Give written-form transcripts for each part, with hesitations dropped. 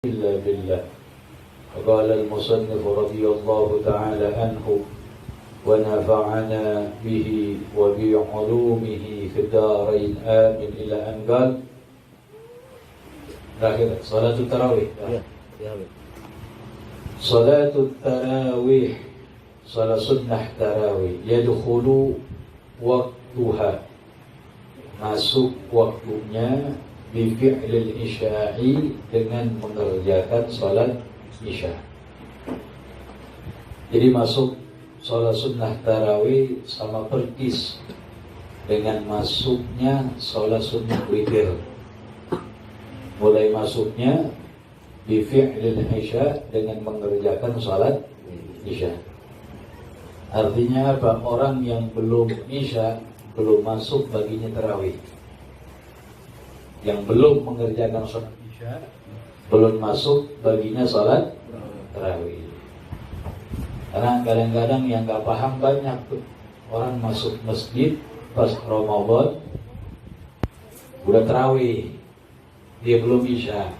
إلا بالله. قال المصنف رضي الله تعالى عنه ونفعنا به وبعلومه في الدارين آمين إلى أن قال terakhir salatul tarawih. Salatul tarawih, salat sunnah tarawih, yadkhulu waktuha, masuk waktunya bi fi'lil isya'i, dengan mengerjakan salat isya. Jadi masuk salat sunnah tarawih sama persis dengan masuknya salat sunnah witir. Mulai masuknya bi fi'lil isya, dengan mengerjakan salat isya. Artinya apa? Orang yang belum isya, belum masuk baginya tarawih. Yang belum mengerjakan salat isya, belum masuk baginya salat tarawih. Karena kadang-kadang yang gak paham banyak tuh. Orang masuk masjid pas Ramadan udah tarawih, dia belum isya,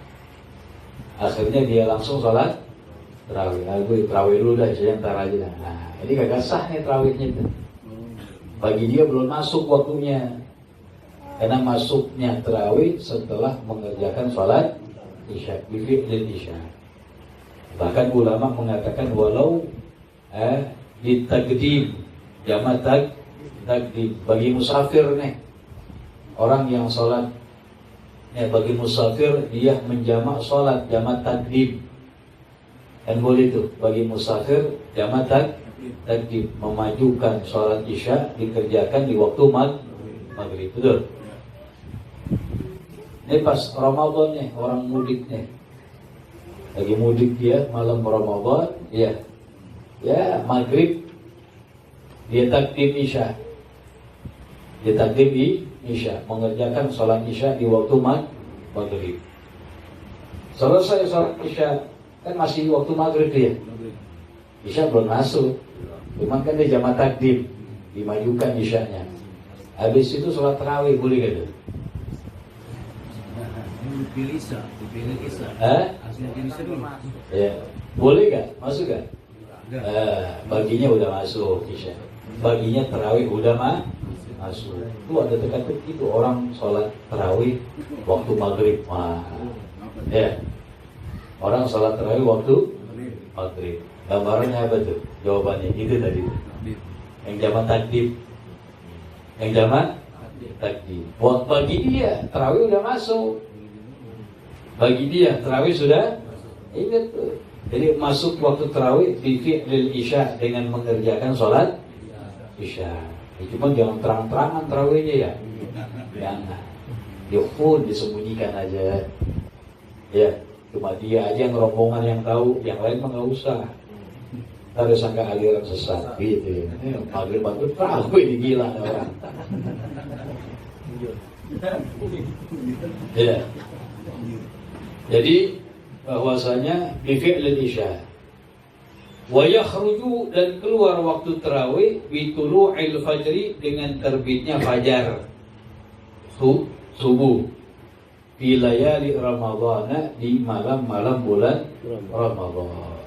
akhirnya dia langsung sholat tarawih. Gue tarawih dulu dah, saya ntar aja. Nah, ini kagak sah nih tarawihnya tuh. Bagi dia belum masuk waktunya, karena masuknya tarawih setelah mengerjakan sholat isya, bifi'lil isya. Bahkan ulama mengatakan walau ditaqdim, jamak takdim bagi musafir nih, orang yang sholat. Bagi musafir dia menjamak sholat, jamak takdim. Dan boleh itu bagi musafir jamak takdim, memajukan sholat isya dikerjakan di waktu maghrib. Betul. Ini pas Ramadan nih, orang mudik nih, lagi mudik dia malam Ramadan, ya maghrib dia takdim isya, dia takdim isya, mengerjakan sholat isya di waktu maghrib. Selesai sholat isya, kan masih di waktu maghrib dia, isya belum masuk, cuman kan dia jamak takdim, dimajukan isyanya. Habis itu sholat tarawih, boleh gitu? Dipilih isya. Ya, boleh gak? Masuk gak? Baginya udah masuk isya, baginya tarawih udah masuk. Itu ada teka-teki itu orang sholat tarawih waktu maghrib. Ya, orang sholat tarawih waktu maghrib. Gambarannya apa tuh? Jawabannya itu tadi. Yang jamak takdim, yang jamak takdim. Bagi dia tarawih udah masuk. Bagi dia tarawih sudah, ingat tuh. Jadi masuk waktu tarawih bi fi'lil isya, dengan mengerjakan sholat isya. Cuma jangan terang-terangan tarawihnya ya. Jangan. Dia pun disembunyikan aja. Ya, cuma dia aja yang rombongan yang tahu, yang lain mah nggak usah. Ntar sangka aliran sesat gitu. Maghrib tarawih ini gila orang. Ya. Jadi bahwasanya bi fi'lil isya. Wa yakhruju, dan keluar waktu tarawih bi tulu'il fajri, dengan terbitnya fajar subuh fi layali ramadhana, di malam-malam bulan Ramadan.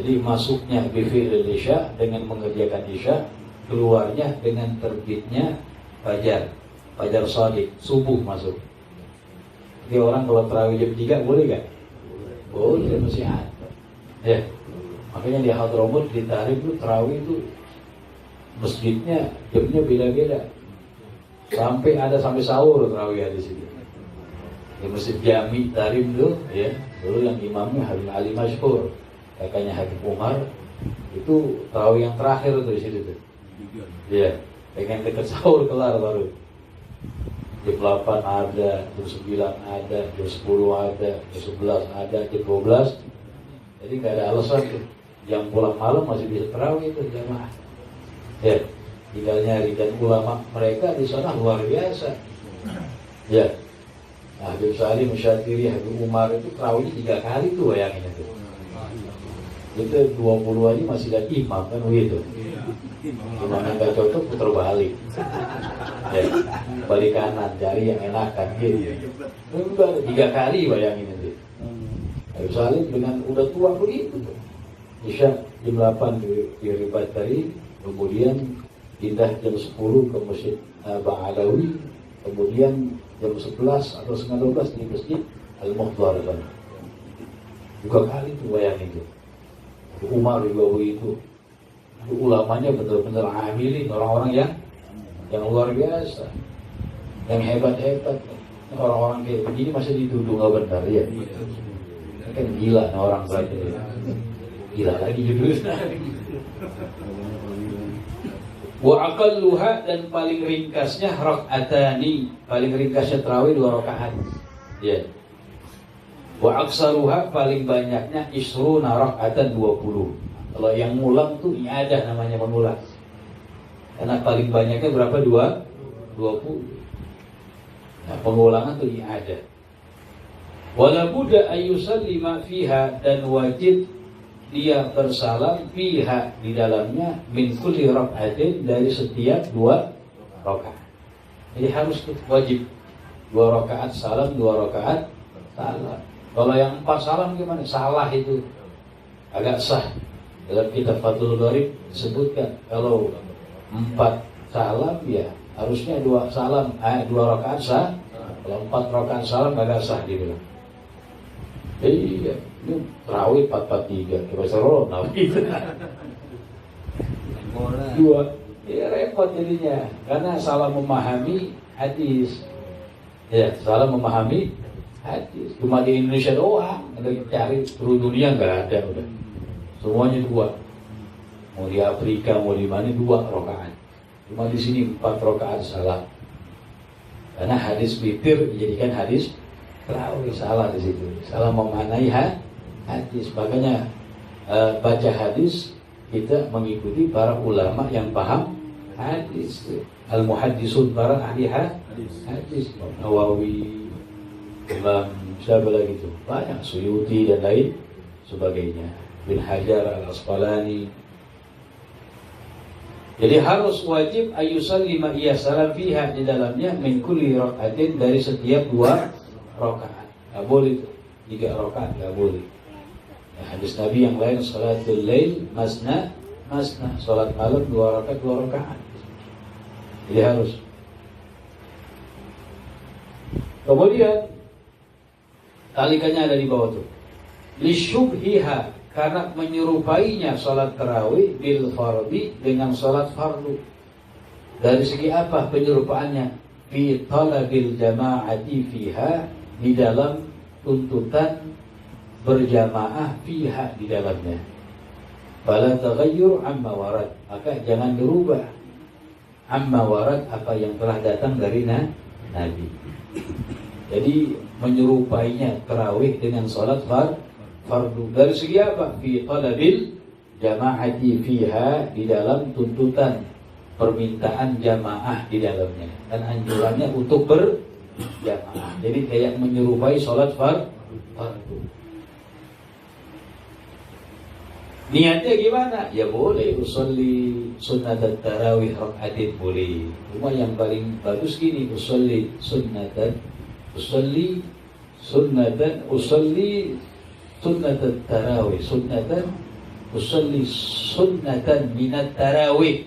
Jadi masuknya bi fi'lil isya, dengan mengerjakan isya, keluarnya dengan terbitnya fajar shadiq, subuh masuk. Jadi orang kalau tarawih jam 3 boleh gak? Boleh, masih ada. Ya. Makanya di Hadramut, di Tarim itu tarawih itu masjidnya jamnya beda-beda. Sampai sahur tarawih di situ. Di Masjid Jami Tarim itu, ya, dulu yang imamnya Habib Ali Masyhur, kakaknya Habib Umar, itu tarawih yang terakhir tuh di situ tuh. Ya, pengen dekat sahur kelar baru. Jam 8 ada, jam 9 ada, jam 10 ada, jam 11 ada, jam 12. Jadi gak ada alasan tuh. Jam pulang malam masih bisa tarawih itu jamaah. Ya, tinggal nyari, dan ulama mereka di sana luar biasa. Ya, Habib Salim Syatiri, Habib Umar itu tarawih 3 kali tuh, bayangin itu. Itu 20 aja masih ada imam kan begitu. Imam yang gak cocok putar balik. Ya, balik kanan, cari yang enakan gitu. 3 kali bayangin itu. Habib Salim dengan udah tua begitu. Isya jam 8 di Ribat tadi, kemudian pindah jam 10 ke Masjid Ba'alawi, kemudian jam 11 atau setengah 12 di Masjid Al-Muhdar. Juga kali itu bayangin itu. Umar juga begitu. Ulamanya benar-benar amilin, orang-orang yang luar biasa, yang hebat-hebat. Orang-orang kayak begini masih dituduh nggak benar ya? Kan gila orang belajar. Gila lagi judulnya. Wa aqalluha, dan paling ringkasnya rak'atani, paling ringkasnya tarawih 2 rakaat. Ya. Wa aksaruha, paling banyaknya isruna rak'atan 20. Kalau yang ngulang tuh i'adah namanya, mengulang. Karena paling banyaknya berapa? 20. Nah, pengulangan tuh i'adah. Wala budda ayyusallima fiha, dan wajib dia bersalam fiha, di dalamnya, min kulli rak'atin, dari setiap 2 rakaat. Jadi harus tuh wajib 2 rakaat salam, 2 rakaat salam. Kalau yang 4 salam gimana? Salah itu. Agak sah. Dalam kitab Fathul Gharib disebutkan kalau 4 salam ya harusnya 2 salam, 2 rakaat sah. Kalau 4 rakaat salam agak sah dibilang. Iya, ini tarawih 4-4-3. Coba seru Nabi. 2. Ya repot jadinya. Karena salah memahami hadis. Ya, salah memahami hadis. Cuma di Indonesia doang, ada cari seluruh dunia nggak ada udah. Semuanya 2. Mau di Afrika, mau di mana 2 rakaat. Cuma di sini 4 rakaat salam. Karena hadis witir dijadikan hadis tarawih, salah di situ. Salah memaknai hadis. Makanya baca hadis kita mengikuti para ulama yang paham hadis. Al-muhaddisun, para ahli hadis. Nawawi, Imam siapa lagi itu? Banyak, Suyuti dan lain sebagainya. Bin Hajar Al-Asqalani. Jadi harus wajib ayyusallima iya salam fiha, di dalamnya, min kulli rak'atin, dari setiap 2 rakaat. Enggak boleh itu 3 rakaat, enggak boleh. Ya, hadis Nabi yang lain, salatul lail masna, salat malam 2 rakaat 2 rakaat. Jadi harus. Kemudian talikannya ada di bawah tuh. Lisyubhiha, karena menyerupainya salat tarawih bil fardhi, dengan salat fardu. Dari segi apa penyerupaannya? Fi talabil jama'ati fiha, di dalam tuntutan berjamaah fiha, di dalamnya. Fala taghayyur amma warad, maka jangan dirubah amma warad, apa yang telah datang dari Nabi. Jadi menyerupainya tarawih dengan salat fardu. Dari segi apa? Fi talabil jama'ati fiha, di dalam tuntutan permintaan jamaah di dalamnya, dan anjurannya untuk berjamaah. Jadi kayak menyerupai salat fardu. Niatnya gimana? Ya boleh usolli sunnat tarawih rak'atin, boleh. Cuma yang paling bagus gini, usolli sunnat tarawih, usolli sunnatan minat tarawih.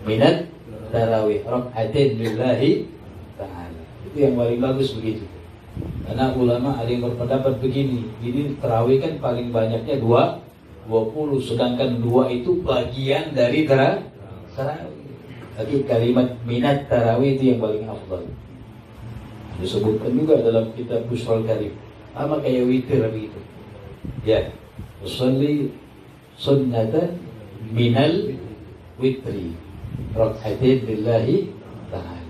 Minat tarawih rak'atin lillahi ta'ala. Itu yang paling bagus begitu. Karena ulama ada yang berpendapat begini, ini tarawih kan paling banyaknya 20, sedangkan 2 itu bagian dari tarawih. Tapi kalimat minat tarawih itu yang paling afdal. Disebutkan juga dalam kitab Bushrul Karim, sama kayak witir begitu. Ya, usolli sunnatan minal witri rak'atin lillahi ta'ala.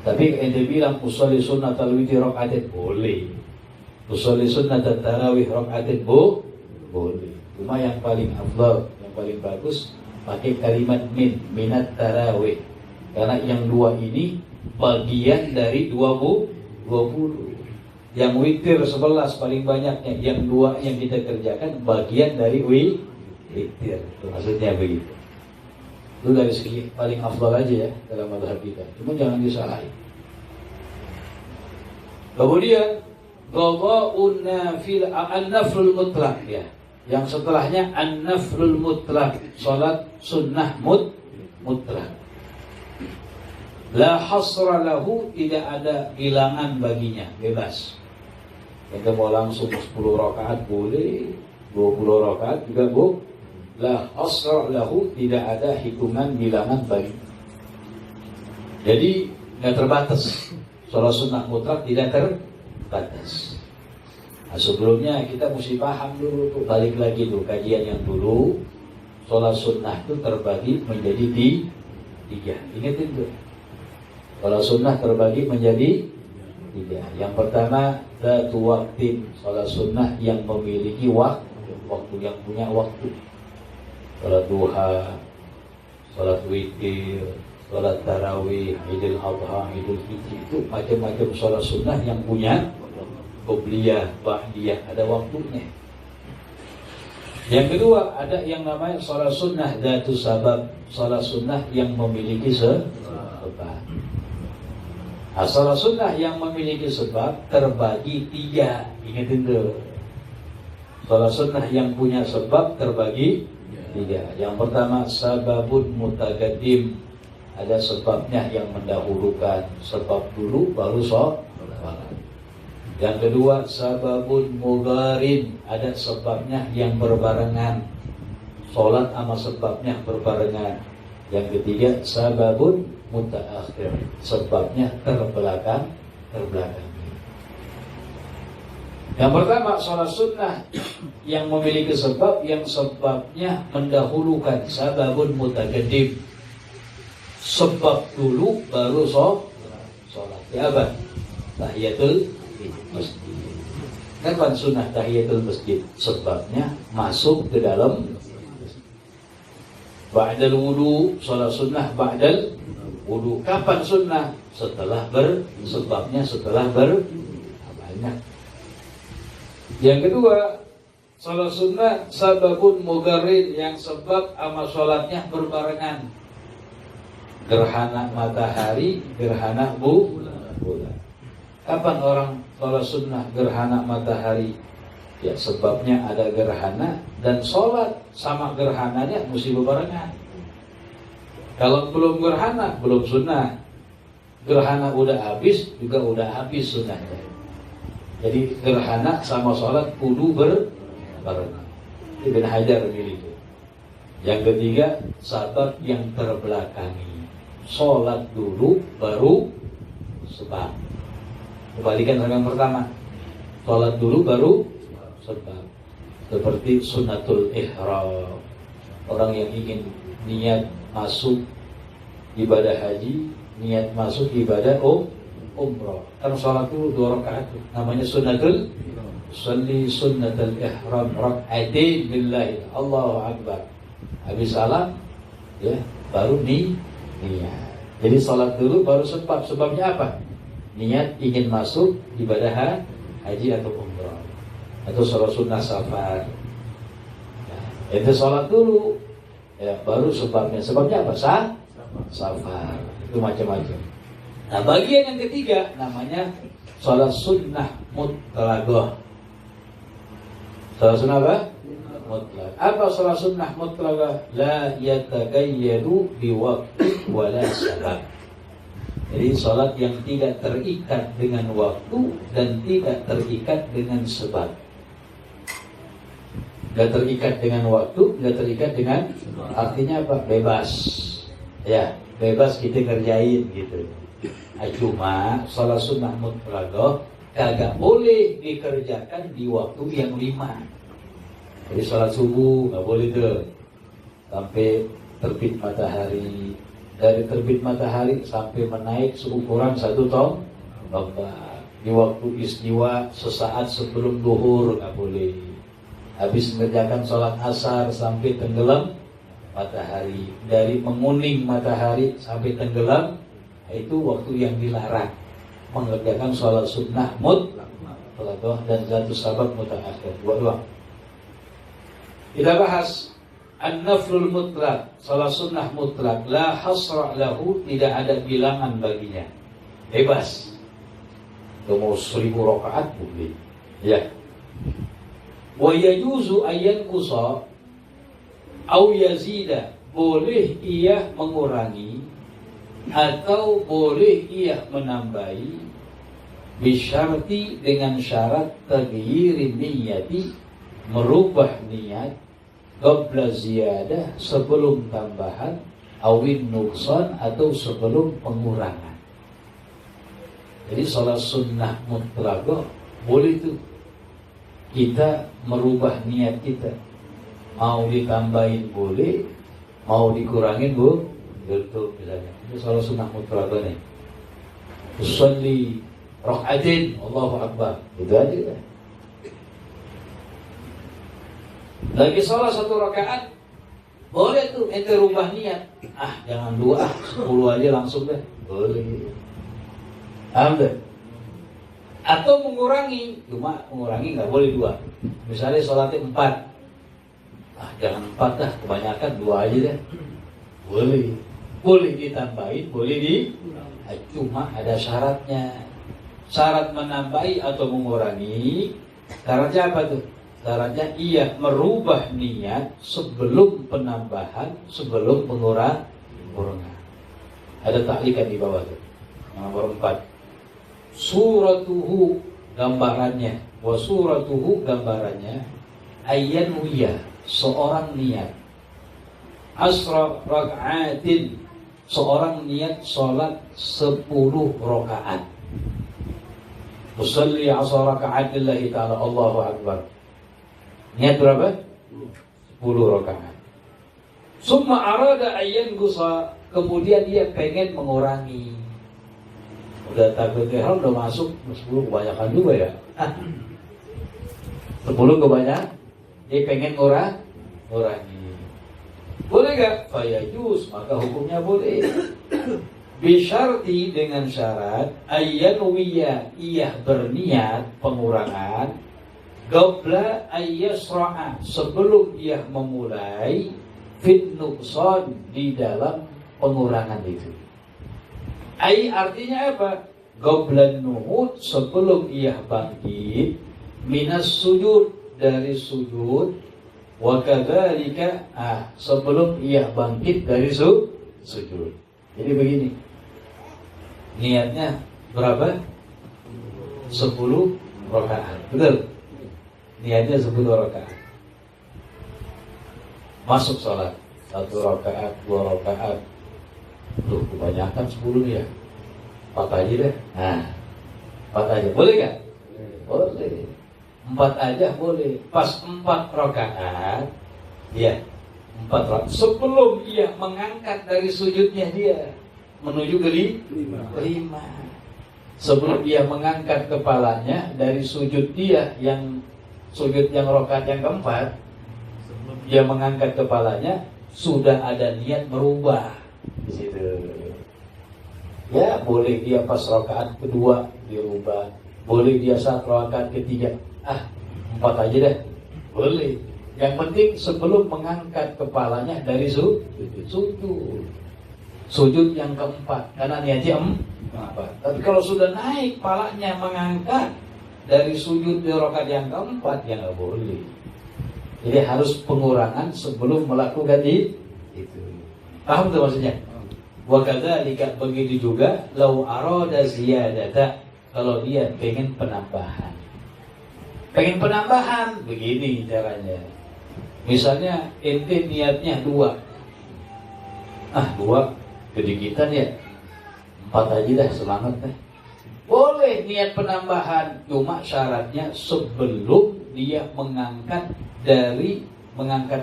Tapi ente bilang usolli sunnatal witri rak'atin, boleh. Usolli sunnatat tarawih rak'atin, boleh. Cuma yang paling afdal, yang paling bagus pakai kalimat minat tarawih. Karena yang 2 ini bagian dari 20. Yang witir 11 paling banyaknya, yang 2 yang kita kerjakan bagian dari witir. Maksudnya begitu. Itu dari segi paling afdal aja ya dalam mazhab kita. Cuma jangan disalahin. Kemudian Qada'un nafil an-naflul mutlaq ya. Yang setelahnya an-naflul mutlaq, salat sunnah mutlaq. La hasra lahu, tidak ada bilangan baginya, bebas. Kita mau langsung 10 rakaat boleh, 20 rakaat juga boleh. La hasra lahu, tidak ada hitungan bilangan bagi. Jadi nggak terbatas. Salat sunnah mutlak tidak terbatas. Nah, sebelumnya kita mesti paham dulu tuh, balik lagi tuh kajian yang dulu. Salat sunnah itu terbagi menjadi 3. Ingatin tuh. Salat sunnah terbagi menjadi 3. Yang pertama, dzatu waqtin, salat sunnah yang memiliki waktu, yang punya waktu. Salat duha, salat witir, salat tarawih, Idul Adha, Idul Fitri, itu macam-macam salat sunnah yang punya qobliyah, ba'diyah, ada waktunya. Yang kedua, ada yang namanya salat sunnah dzatu sabab, salat sunnah yang memiliki sebab. Nah, salat sunnah yang memiliki sebab terbagi 3. Ingatin tuh. Salat sunnah yang punya sebab terbagi 3. Yang pertama, sababun mutaqaddim, ada sebabnya yang mendahulukan, sebab dulu baru sholat. Yang kedua, sababun mugharin, ada sebabnya yang berbarengan, sholat sama sebabnya berbarengan. Yang ketiga, sababun mutaakhir, sebabnya terbelakang. Yang pertama, sholat sunnah yang memiliki sebab, yang sebabnya mendahulukan, sababun mutaqaddim, sebab dulu baru sholat. Ya apa? Tahiyatul masjid. Kapan sunnah tahiyatul masjid? Sebabnya masuk ke dalam ba'dal wudu, sholat sunnah ba'dal wudu. Kapan sunnah? Setelah sebabnya setelah banyak. Yang kedua, sholat sunnah sababun mugharin, yang sebab sama sholatnya berbarengan. Gerhana matahari, gerhana bulan. Kapan orang sholat sunnah gerhana matahari? Ya sebabnya ada gerhana, dan sholat sama gerhananya mesti berbarengan. Kalau belum gerhana, belum sunnah. Gerhana udah habis, juga udah habis sunnahnya. Jadi gerhana sama sholat kudu berbarengan. Ibn Hajar begitu. Yang ketiga, sabab yang terbelakangi. Sholat dulu baru sebab. Kembalikan yang pertama. Sholat dulu baru sebab. Seperti sunnatul ihram. Orang yang ingin niat masuk ibadah haji, niat masuk ibadah umrah. Kan sholat dulu 2 rakaat. Namanya sunnatul Salli sunnatul ihram rak'atain billahi Allahu akbar. Habis salam ya, baru niat. Jadi sholat dulu baru sebab. Sebabnya apa? Niat ingin masuk ibadah haji atau umrah, atau sholat sunnah safar. Itu sholat dulu ya, baru sebabnya. Sebabnya apa? Safar. Itu macam-macam. Nah, bagian yang ketiga namanya sholat sunnah mutlaqah. Sholat sunnah apa? Mutlaq. Apa sholat sunnah mutlaqah? La yataqayyadu biwaqti wala sabab. Jadi sholat yang tidak terikat dengan waktu dan tidak terikat dengan sebab. Gak terikat dengan waktu, gak terikat dengan, artinya apa? Bebas. Ya, bebas kita kerjain gitu. Nah, cuma sholat sunnah mutlaqah kagak boleh dikerjakan di waktu yang 5. Jadi sholat subuh gak boleh tuh sampai terbit matahari. Dari terbit matahari sampai menaik seukuran 1 tombak. Di waktu istiwa sesaat sebelum duhur gak boleh. Habis mengerjakan sholat asar sampai tenggelam matahari. Dari menguning matahari sampai tenggelam, itu waktu yang dilarang. Mengerjakan sholat sunnah mutlaqah dan dzatu sabab mutaakhir. 2 doang. Kita bahas an-naflul mutlaq, sholat sunnah mutlaq, la hasra lahu, tidak ada bilangan baginya, bebas. mau 1000 rakaat boleh. Ya. Wa yajuzu ayyan qusa au yazida, boleh ia mengurangi atau boleh ia menambahi, bisyarti dengan syarat taghyiri niyati, merubah niat, qabla ziyadah sebelum tambahan, awin nuqsan atau sebelum pengurangan. Jadi salat sunnah mutlaqah boleh itu kita merubah niat kita, mau ditambahin boleh, mau dikurangin betul misalnya. Itu salat sunnah mutlaqah nih. Usolli rakaatin Allahu Akbar, itu aja kan. Lagi salat 1 rakaat boleh tuh ente rubah niat, jangan 2, 10 aja langsung deh, boleh. Alhamdulillah. Atau mengurangi, cuma mengurangi nggak boleh 2. Misalnya sholatnya 4, jangan 4 dah, kebanyakan 2 aja deh, boleh. Boleh ditambahin, boleh cuma ada syaratnya. Syarat menambahi atau mengurangi, syaratnya apa tuh? Syaratnya ia merubah niat sebelum penambahan, sebelum pengurangan. Ada taklikan di bawah tuh. Nomor 4. Suratuhu, gambarannya. Wa suratuhu, gambarannya. Ayyan wiyah, seorang niat. Asra raka'atin, seorang niat sholat 10 rakaat. Usalli 10 rakaat lillahi ta'ala, Allahu Akbar. Niat berapa? 10 rakaat. Summa arada ayyan gusa, kemudian dia pengen mengurangi. Udah takbir ihram udah masuk 10, kebanyakan juga ya. 10 kebanyakan, dia pengen ngurangi. Boleh gak? Fayajuz, maka hukumnya boleh. Bisyarti, dengan syarat ayyanwiya, ia berniat pengurangan, qabla ayyasra'a, sebelum dia memulai, fit nuqsan, di dalam pengurangan itu. Artinya apa? Qabla nuhud, sebelum ia bangkit, minas sujud, dari sujud, wa kadzalika, sebelum ia bangkit dari sujud. Jadi begini, niatnya berapa? 10 rakaat, betul? Niatnya 10 rakaat. Masuk sholat 1 rakaat, 2 rakaat. Tuh, kebanyakan 10 nih ya. 4 aja deh. 4 aja. Boleh gak? Boleh. 4 aja boleh. Pas 4 rakaat, ya, 4 rakaat. Sebelum ia mengangkat dari sujudnya dia menuju ke 5. Sebelum dia mengangkat kepalanya dari sujud dia, yang sujud yang rakaat yang keempat, sebelum dia mengangkat kepalanya sudah ada niat merubah. Di situ. Ya, boleh dia pas rakaat kedua dirubah, boleh dia saat rakaat ketiga. 4 aja deh, boleh. Yang penting sebelum mengangkat kepalanya dari sujud yang keempat, karena niatnya 4. Tapi kalau sudah naik kepalanya mengangkat dari sujud di rakaat yang keempat, ya nggak boleh. Jadi harus pengurangan sebelum melakukan itu. Paham tuh maksudnya? Wa kadzalika, begitu juga lau arada ziyadata, kalau dia pengen penambahan. Pengen penambahan, begini caranya. Misalnya ente niatnya 2. 2 kedikitan ya. 4 aja dah, semangat deh. Boleh niat penambahan, cuma syaratnya sebelum dia mengangkat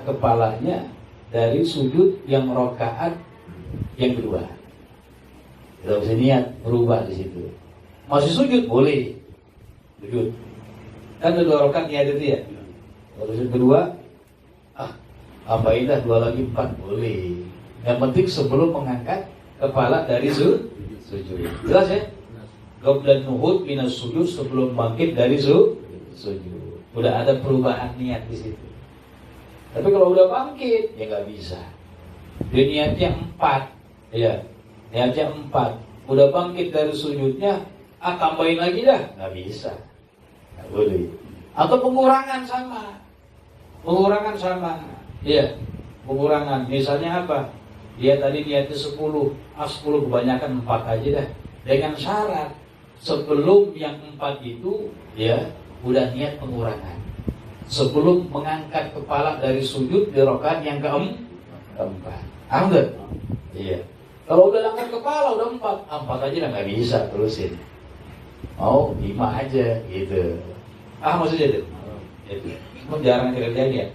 kepalanya dari sujud yang rakaat yang kedua. Kita bisa niat berubah di situ. Masih sujud boleh. Sujud. Kan ada 2 rakaat niat itu ya. Kalau sujud kedua, apa indah 2 lagi 4 boleh. Yang penting sebelum mengangkat kepala dari sujud. Jelas ya? Qabla nuhud minas sujud, sebelum bangkit dari sujud. Udah ada perubahan niat di situ. Tapi kalau udah bangkit, ya nggak bisa. Dia niatnya 4, ya, niatnya 4. Udah bangkit dari sujudnya, tambahin lagi dah, nggak bisa, nggak boleh. Atau pengurangan sama, iya, pengurangan. Misalnya apa? Dia tadi niatnya 10, 10 kebanyakan 4 aja dah. Dengan syarat sebelum yang 4 itu, ya, udah niat pengurangan. Sebelum mengangkat kepala dari sujud di rakaat yang keempat. Enggak? Iya. Kalau udah angkat kepala udah 4 aja dah nggak bisa terusin. Mau 5 aja gitu. Maksudnya itu. Itu. Cuma jarang terjadi ya.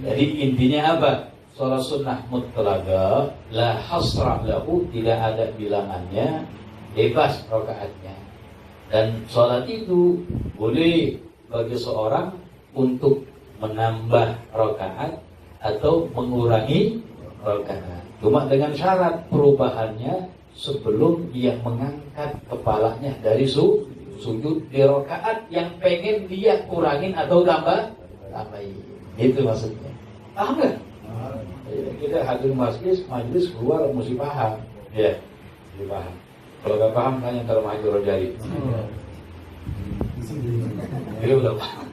Jadi intinya apa? Salat sunnah mutlaqah la hasra lahu, tidak ada bilangannya, bebas rakaatnya. Dan salat itu boleh bagi seorang untuk menambah rakaat atau mengurangi rakaat. Cuma dengan syarat perubahannya sebelum dia mengangkat kepalanya dari sujud di rakaat yang pengen dia kurangin atau tambahin. Itu maksudnya. Paham nggak? Kita hadir majelis keluar mesti paham. Ya, mesti paham. Kalau nggak paham tanya kalau maju jari. Dia udah paham.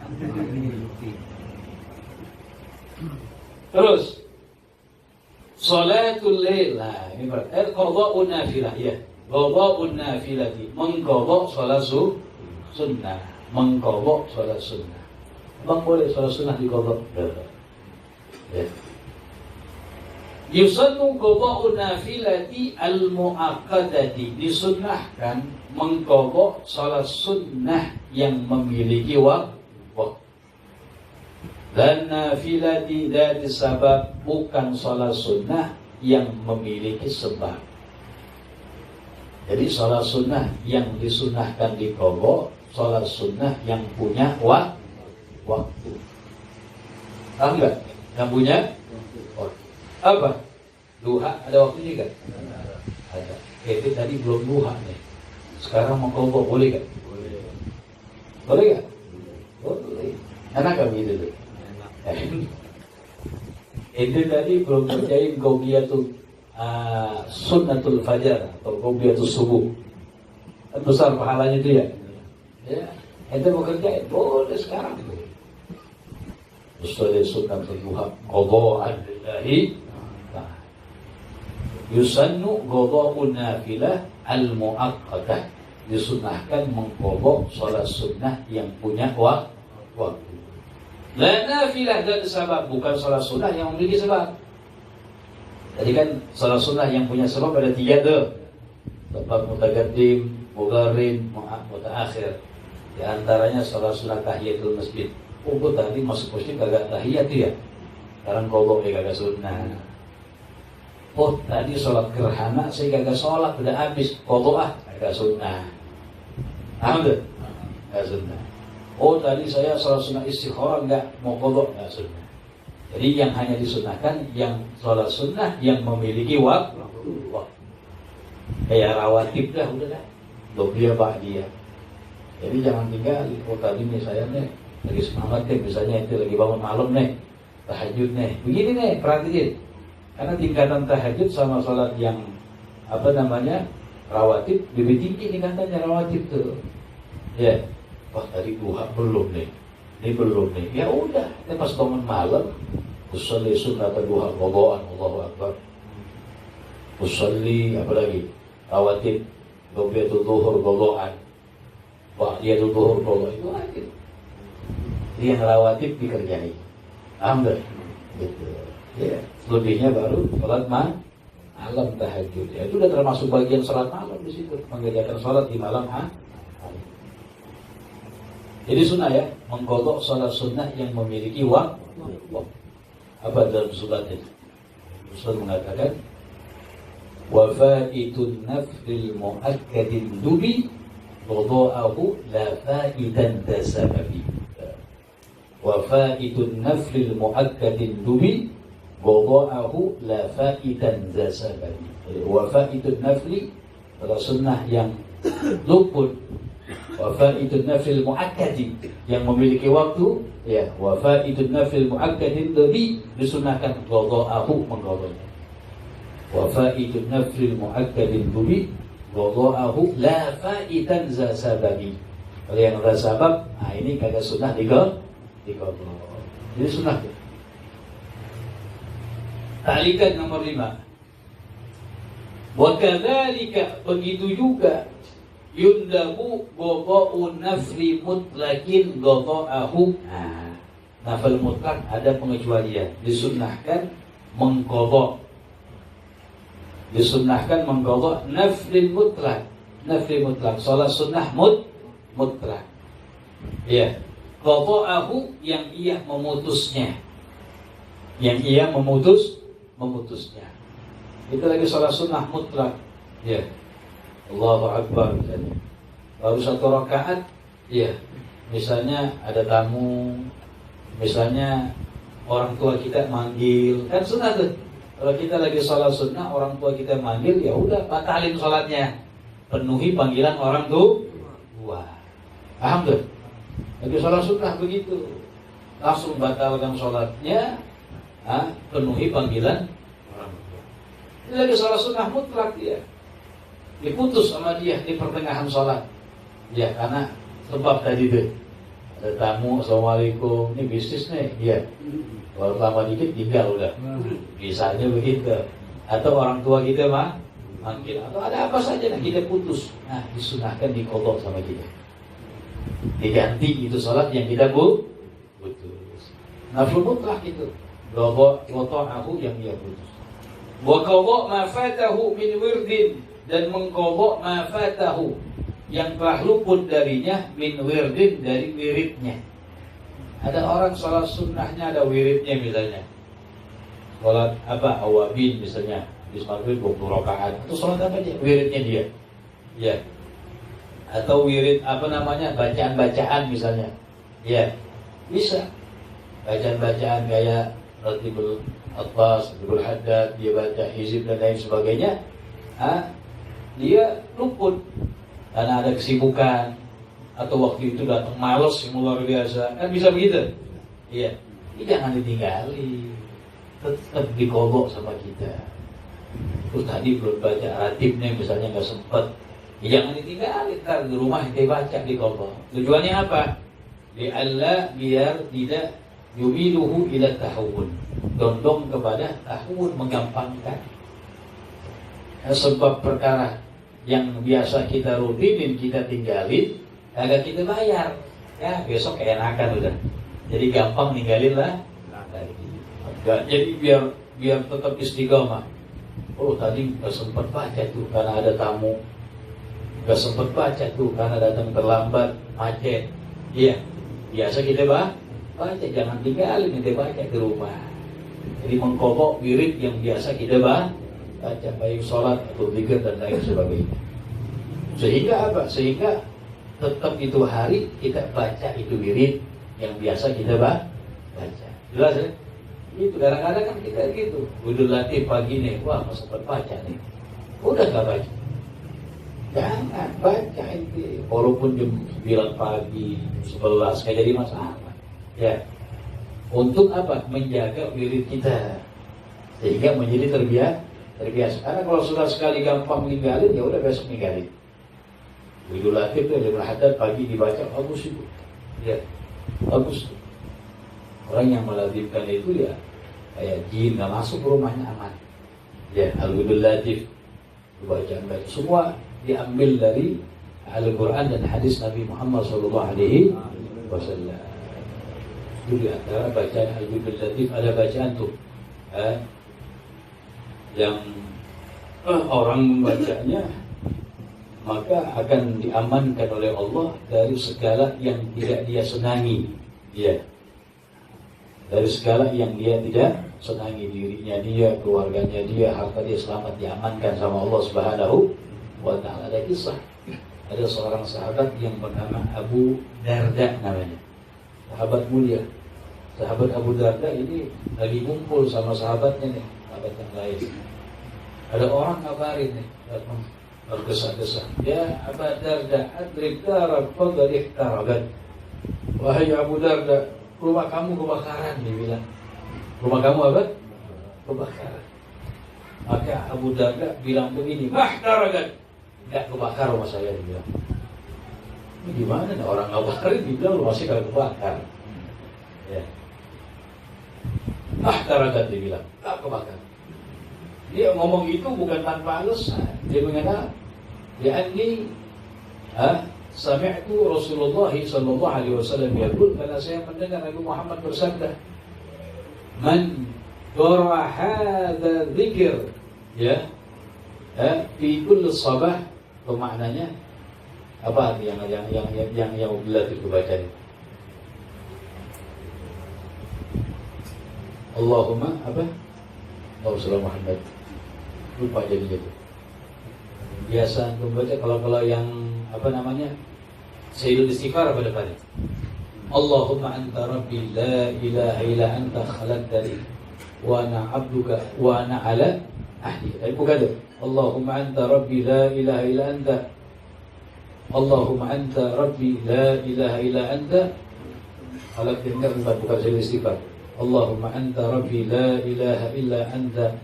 Terus Salatul Lail. Nah, ini berarti qadha'un nafilah ya. Qadha'un nafilati, mengqadha salat sunnah, mengqadha salat sunnah. Bang boleh salat sunnah diqadha? Ya. Yusannu qadha'un nafilati al-mu'aqqadati, disunnahkan mengqadha salat sunnah yang memiliki waktu. Dan nafilati dari sebab, bukan salat sunnah yang memiliki sebab. Jadi salat sunnah yang disunnahkan di qadha, salat sunnah yang punya waktu. Tahu enggak? Yang punya waktu. Apa? Duha ada waktunya kan? Ada. Itu tadi belum duha nih. Sekarang mau qadha boleh kan? Boleh. Boleh enggak? Boleh. Enak kan gitu tuh? Itu tadi belum kerjain Gaubiyatul Sunnatul Fajar atau Gaubiyatul Subuh. Besar pahalanya itu ya. Ya, itu mau kerjain boleh sekarang. Usul Sunnatul Duha qadha'an lillahi. Yusannu qadha'un nafilah al-mu'aqqadah, disunnahkan mengqadha salat sunnah yang punya waktu. La nafilah dan sebab, bukan salat sunnah yang memiliki sebab. Jadi kan salat sunnah yang punya sebab ada 3 tuh. Sebab mutaqaddim, mugharrim, mutaakhir. Di antaranya salat sunnah tahiyatul masjid. Tadi masuk masjid kagak tahiyat ya. Sekarang qadha kagak sunnah. Tadi salat gerhana saya kagak salat udah habis. Qadha kagak sunnah. Alhamdulillah. Kagak sunnah. Tadi saya salat sunnah istikharah enggak mau qadha, enggak sunnah. Jadi yang hanya disunnahkan yang salat sunnah yang memiliki waktu. Kayak rawatib dah udah dah. Dobliyah ba'diyah. Jadi jangan tinggal tadi nih saya nih lagi semangat nih, misalnya itu lagi bangun malam nih, tahajud nih. Begini nih, perhatiin. Karena tingkatan tahajud sama salat yang rawatib lebih tinggi tingkatannya rawatib tuh. Ya. Tadi duha belum nih, ini belum nih. Ya udah, ini pas bangun malam, usolli sunnat duha qadha'an, Allahu Akbar. Usolli apa lagi? Rawatib, Gaubiyatul Zuhur qadha'an, Ba'diyatul Zuhur qadha'an, itu aja. Jadi yang rawatib dikerjai. Alhamdulillah. Gitu. Ya, lebihnya baru salat malam tahajud. Ya, itu udah termasuk bagian salat malam di situ, mengerjakan salat di malam Jadi sunnah ya, mengqadha salat sunnah yang memiliki waktu. Apa dalam surat itu? Rasul mengatakan, wa fa'itun naflil mu'akkadin dubi qadha'ahu la fa'idan tasababi. Wa fa'itun naflil mu'akkadin dubi qadha'ahu la fa'idan tasababi. Wa fa'itun nafli salat sunnah yang luput, wafa'idun nafil mu'akkadi yang memiliki waktu, ya, wafa'idun nafil mu'akkadi lebih disunahkan qadha'ahu, mengqadhanya. Wafa'idun nafil mu'akkadi lebih Wada'ahu la fa'itan za sababi. Kalau yang ada sabab, nah ini kagak sunnah diqadha. Jadi sunnah. Ta'liqat nomor 5. Wa kadzalika, begitu juga yundabu qada'u nafli mutlaqin qada'ahu. Nafil mutlak ada pengecualian, disunnahkan mengqadha. Disunnahkan mengqadha nafil mutlak. Nafil mutlak, salat sunnah mutlak. Ya, qada'ahu yang ia memutusnya. Yang ia memutusnya. Itu lagi salat sunnah mutlak. Ya. Allahu Akbar. Baru 1 rakaat, ya. Misalnya ada tamu, misalnya orang tua kita manggil, kan sunnah tuh. Kalau kita lagi salat sunnah, orang tua kita manggil, ya udah batalin salatnya. Penuhi panggilan orang tua. Paham tuh? Lagi salat sunnah begitu. Langsung batalkan salatnya, penuhi panggilan orang tua. Ini lagi salat sunnah mutlak dia. Diputus sama dia di pertengahan salat. Ya, karena sebab tadi tuh. Ada tamu, assalamualaikum, ini bisnis nih, iya. Kalau lama dikit tinggal udah. Misalnya begitu. Atau orang tua kita manggil, atau ada apa saja, nah kita putus. Nah, disunahkan diqadha sama kita. Diganti itu salat yang kita putus. Nafil mutlak itu. Wada'ahu yang dia putus. Wa qadha ma fatahu min wirdin, dan mengqadha ma fatahu yang telah luput darinya min wirdin, dari wiridnya. Ada orang salat sunnahnya ada wiridnya misalnya. Salat awabin misalnya, di maghrib 20 rakaat. Atau salat apa dia? Wiridnya dia. Ya. Atau wirid bacaan-bacaan misalnya. Ya. Bisa. Bacaan-bacaan kayak Ratibul Abbas, Ratibul Haddad, dia baca hizib dan lain sebagainya. Dia luput karena ada kesibukan, atau waktu itu datang malas yang luar biasa, kan bisa begitu. Iya, ini jangan ditinggali, tetap diqadha sama kita. Terus tadi belum baca ratibnya misalnya nggak sempat, ya jangan ditinggali, ntar di rumah kita baca diqadha. Tujuannya apa? Li'alla, biar tidak yumiluhu ila tahawun, condong kepada tahawun, menggampangkan. Sebab perkara yang biasa kita rutinin, kita tinggalin, agak kita bayar, ya besok keenakan udah. Jadi gampang ninggalin lah. Jadi biar tetap istiqomah. Oh tadi gak sempat baca tuh karena ada tamu, gak sempat baca tuh karena datang terlambat, macet. Iya, biasa kita baca, jangan tinggalin, kita baca di rumah. Jadi mengqadha wirid yang biasa kita baca, baik sholat atau zikir dan lain sebagainya. Sehingga apa? Sehingga tetap itu hari kita baca itu wirid yang biasa kita baca. Jelas ya? Itu kadang-kadang kan kita gitu. Wudhu latih pagi nih, wah nggak sempat baca nih. Udah nggak baca. Jangan baca itu. Walaupun jam 9 pagi, 11 nggak jadi masalah. Ya. Untuk apa? Menjaga wirid kita sehingga menjadi terbiasa. Karena kalau sudah sekali gampang ninggalin, ya udah besok ninggalin. Wudhu latih itu ada berhadat pagi dibaca, bagus itu. Ya, bagus. Orang yang melazimkan itu ya kayak jin, nggak masuk ke rumahnya, aman. Ya, al-wudhu latif, bacaan semua diambil dari Al-Quran dan hadis Nabi Muhammad SAW. Itu di antara bacaan al-wudhu latif, ada bacaan tuh yang orang membacanya maka akan diamankan oleh Allah dari segala yang tidak dia senangi. Ya. Dari segala yang dia tidak senangi, dirinya dia, keluarganya dia, harta dia selamat diamankan sama Allah Subhanahu wa ta'ala. Ada kisah, ada seorang sahabat yang bernama Abu Darda namanya. Sahabat mulia. Sahabat Abu Darda ini lagi ngumpul sama sahabatnya nih, sahabat yang lain. Ada orang ngabarin nih, datang bergesa-gesa. Ya Abu Darda, adrik darab faqad ihtarabat. Wahai Abu Darda, rumah kamu kebakaran, dia bilang. Rumah kamu apa? Kebakaran. Maka Abu Darda bilang begini, mahtaragat. nggak kebakar rumah saya, dibilang. Gimana nih orang ngabarin dibilang rumah saya nggak kebakar. Ya. Tarakat dibilang, nggak kebakar. Dia ngomong itu bukan tanpa alasan. Dia mengatakan, ya ini, sami'tu Rasulullah sallallahu alaihi wasallam yaqul, karena saya mendengar Nabi Muhammad bersabda, man qara hadza dzikr, ya, fi kulli sabah, maknanya apa yang bila itu baca ini? Allahumma apa? Allahumma Muhammad. Lupa jadi gitu. Biasa untuk baca kalau yang apa namanya? Sayyidul Istighfar pada depannya. Allahumma anta rabbi la ilaha illa anta khalaqtani wa ana 'abduka wa ana 'ala ahdi. Bukan itu. Allahumma anta rabbi la ilaha illa anta. Allahumma anta rabbi la ilaha illa anta khalaqtani, bukan Sayyidul Istighfar. Allahumma anta rabbi la ilaha illa anta.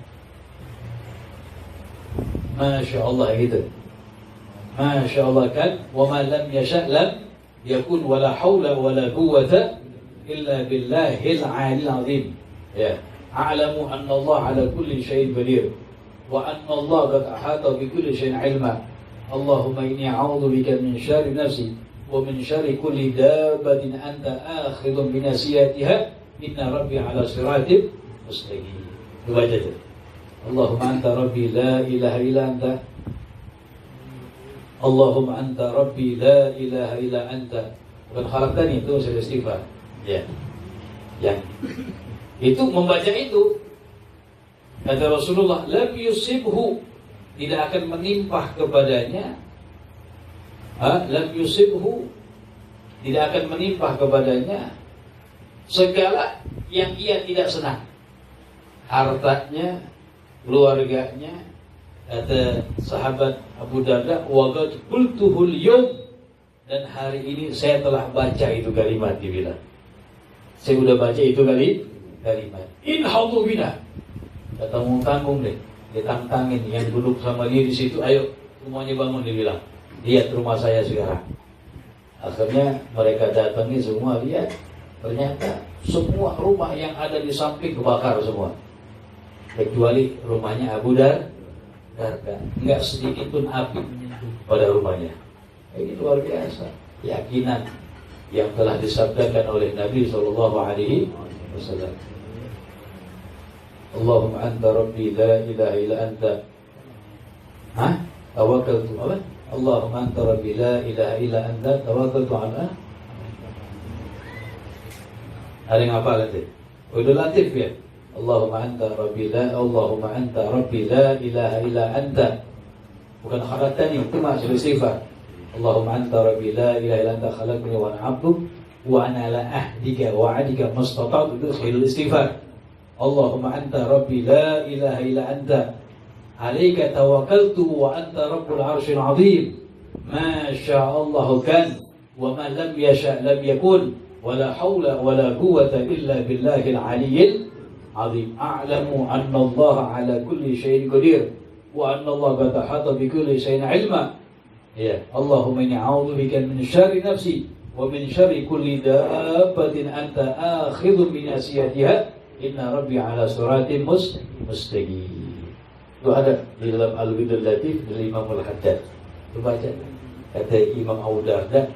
Masya Allah gitu. Masya Allah kan. Wa ma lam yasha' lam yakun, wa la hawla wa la quwwata illa billahil 'aliyil 'azim. Ya. A'lamu anna Allah 'ala kulli syai'in qadir wa anna Allah qad ahata bi kulli syai'in 'ilma. Allahumma inni a'udzu bika min syarri nafsi wa min syarri kulli dabbatin anta akhidhun bi nasiyatiha. Inna rabbi ala siratim mustaqim. Baca itu. Allahumma anta rabbi la ilaha illa anta. Allahumma anta rabbi la ilaha illa anta. Bukan khalaqtani, itu saya istighfar. Ya. Yang itu membaca itu, kata Rasulullah, lam yusibhu, tidak akan menimpa kepadanya. Lam yusibhu, tidak akan menimpa kepadanya segala yang ia tidak senang, hartanya, keluarganya. Kata sahabat Abu Darda, waqad qultuhul yawm, dan hari ini saya telah baca itu kalimat, dibilang. Saya sudah baca itu kalimat. Inhadu bina, kata mau tanggung deh, ditantangin yang duduk sama dia di situ, ayo semuanya bangun, dibilang. Lihat rumah saya sekarang. Akhirnya mereka datangi semua, lihat. Ternyata semua rumah yang ada di samping kebakar semua, kecuali rumahnya Abu Darda. Enggak sedikit pun api pada rumahnya. Ini luar biasa keyakinan yang telah disabdakan oleh Nabi SAW. Allahumma anta rabbi la ilaha illa anta. Tawakkaltu apa? Allahumma anta rabbi la ilaha illa anta tawakkaltu ala. Ada yang apa nanti? Udah latif ya. Allahumma anta rabbi la ilaha illa anta. Bukan khalaqtani, itu masih istighfar. Allahumma anta rabbi la ilaha illa anta khalaqtani wa ana 'abduk wa ana ala ahdika wa 'adika mastata'tu, itu sayyidul istighfar. Allahumma anta rabbi la ilaha illa anta 'alaika tawakkaltu wa anta rabbul 'arsyil 'azim. Ma sya'allahu kan wa ma lam yasha' lam yakun. Wala haula wala quwwata illa billahil 'aliyyil 'azim. A'lamu anna Allah 'ala kulli syai'in qadir wa anna Allah qad ahata bi kulli syai'in 'ilma. Ya, Allahumma inni a'udzu bika min syarri nafsi wa min syarri kulli dabbatin anta akhidhun bi nasiyatiha. Inna rabbi 'ala siratim mustaqim. Itu ada di dalam Al-Bidul Latif dari Imam Al-Haddad. Baca. Kata Imam Abu Darda,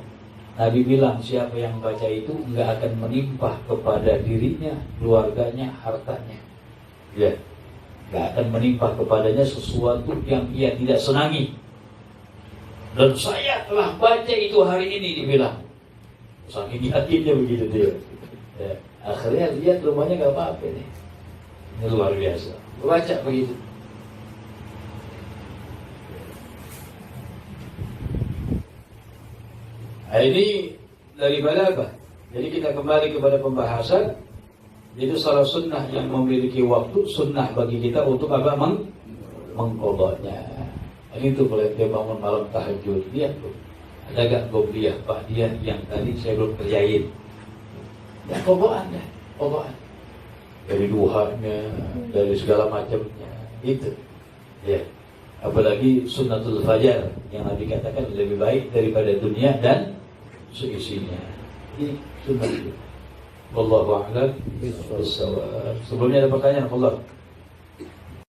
Nabi bilang siapa yang baca itu enggak akan menimpa kepada dirinya, keluarganya, hartanya. Ya, enggak akan menimpa kepadanya sesuatu yang ia tidak senangi. Dan saya telah baca itu hari ini, dibilang. Saking yakinnya begitu dia. Ya, akhirnya lihat rumahnya enggak apa-apa nih. Ini luar biasa. Baca begitu. Nah, ini daripada apa? Jadi kita kembali kepada pembahasan. Itu salah sunnah yang memiliki waktu, sunnah bagi kita untuk apa? Mengqadanya. Ini tuh kalau dia bangun malam tahajud, lihat tuh, ada gak qobliyah Pak dia yang tadi saya belum kerjain. Ya qadaan ya, qadaan. Dari duhanya, dari segala macamnya, itu. Ya. Apalagi sunnatul fajar yang Nabi katakan lebih baik daripada dunia dan seisinya. Ini sunnah itu. Wallahu a'lam bishawab. Sebelumnya ada pertanyaan, Allah.